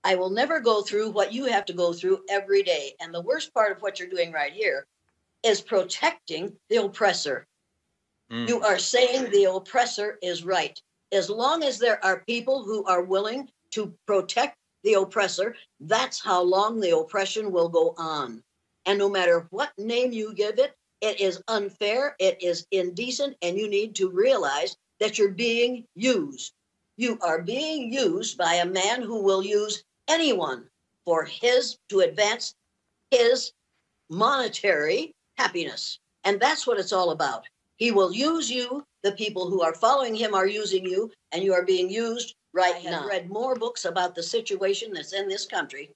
I will never go through what you have to go through every day. And the worst part of what you're doing right here is protecting the oppressor. You are saying the oppressor is right. As long as there are people who are willing to protect the oppressor, that's how long the oppression will go on. And no matter what name you give it, it is unfair, it is indecent, and you need to realize that you're being used. You are being used by a man who will use anyone to advance his monetary happiness. And that's what it's all about. He will use you. The people who are following him are using you, and you are being used right now. I've read more books about the situation that's in this country.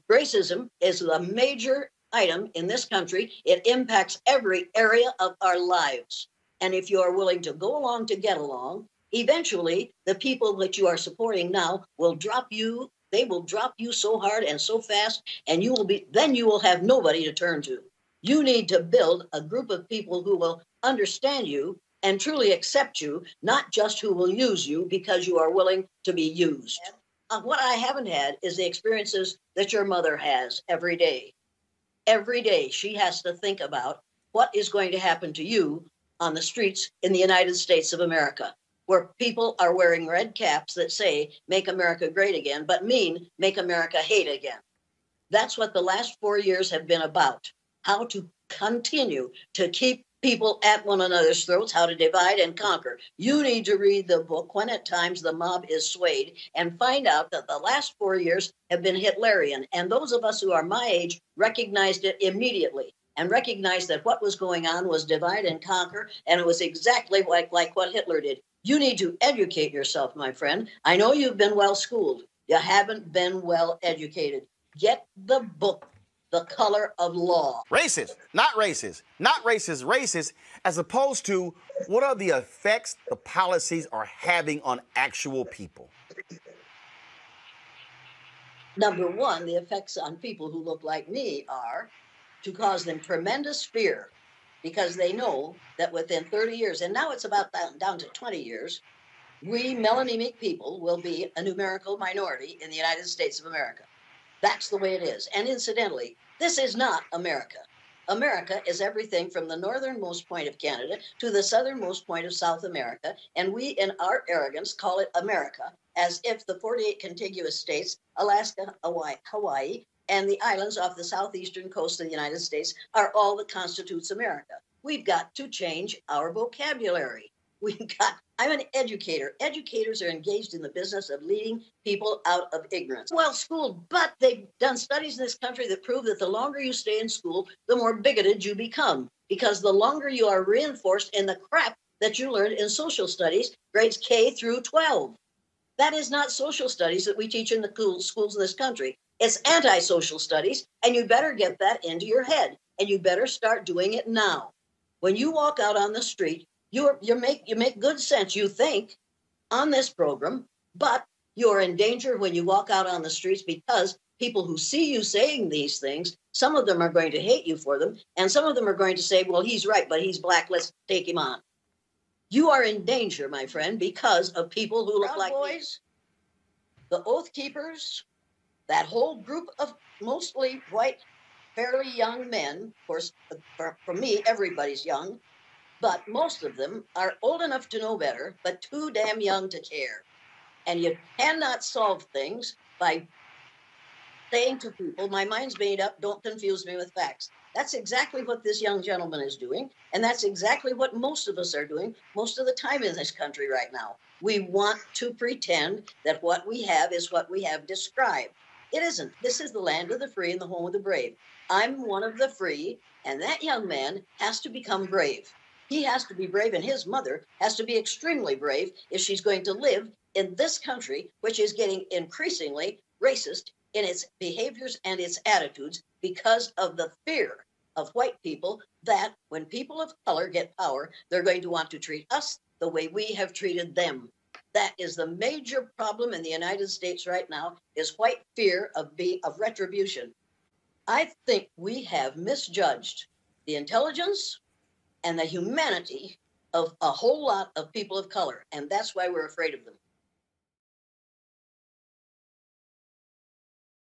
Racism is a major item in this country. It impacts every area of our lives. And if you are willing to go along to get along, eventually the people that you are supporting now will drop you. They will drop you so hard and so fast, and you will have nobody to turn to. You need to build a group of people who will understand you and truly accept you, not just who will use you because you are willing to be used. What I haven't had is the experiences that your mother has every day. Every day she has to think about what is going to happen to you on the streets in the United States of America, where people are wearing red caps that say, "Make America great again," but mean, "Make America hate again." That's what the last 4 years have been about. How to continue to keep people at one another's throats, how to divide and conquer. You need to read the book, When at Times the Mob is Swayed, and find out that the last 4 years have been Hitlerian. And those of us who are my age recognized it immediately and recognized that what was going on was divide and conquer, and it was exactly like what Hitler did. You need to educate yourself, my friend. I know you've been well schooled. You haven't been well educated. Get the book, The Color of Law. Racist, not racist, not racist, racist, as opposed to what are the effects the policies are having on actual people? Number one, the effects on people who look like me are to cause them tremendous fear, because they know that within 30 years, and now it's about down to 20 years, we melanemic people will be a numerical minority in the United States of America. That's the way it is. And incidentally, this is not America. America is everything from the northernmost point of Canada to the southernmost point of South America, and we, in our arrogance, call it America, as if the 48 contiguous states, Alaska, Hawaii, and the islands off the southeastern coast of the United States are all that constitutes America. We've got to change our vocabulary. I'm an educator. Educators are engaged in the business of leading people out of ignorance. Well schooled, but they've done studies in this country that prove that the longer you stay in school, the more bigoted you become, because the longer you are reinforced in the crap that you learned in social studies, grades K through 12. That is not social studies that we teach in the schools in this country. It's anti-social studies, and you better get that into your head, and you better start doing it now. When you walk out on the street, you make good sense, you think, on this program, but you're in danger when you walk out on the streets, because people who see you saying these things, some of them are going to hate you for them, and some of them are going to say, well, he's right, but he's black, let's take him on. You are in danger, my friend, because of people who look like boys, the Oath Keepers, that whole group of mostly white, fairly young men. Of course, for me, everybody's young. But most of them are old enough to know better, but too damn young to care. And you cannot solve things by saying to people, my mind's made up, don't confuse me with facts. That's exactly what this young gentleman is doing, and that's exactly what most of us are doing most of the time in this country right now. We want to pretend that what we have is what we have described. It isn't. This is the land of the free and the home of the brave. I'm one of the free, and that young man has to become brave. He has to be brave, and his mother has to be extremely brave if she's going to live in this country, which is getting increasingly racist in its behaviors and its attitudes because of the fear of white people that when people of color get power, they're going to want to treat us the way we have treated them. That is the major problem in the United States right now, is white fear of retribution. I think we have misjudged the intelligence and the humanity of a whole lot of people of color, and that's why we're afraid of them.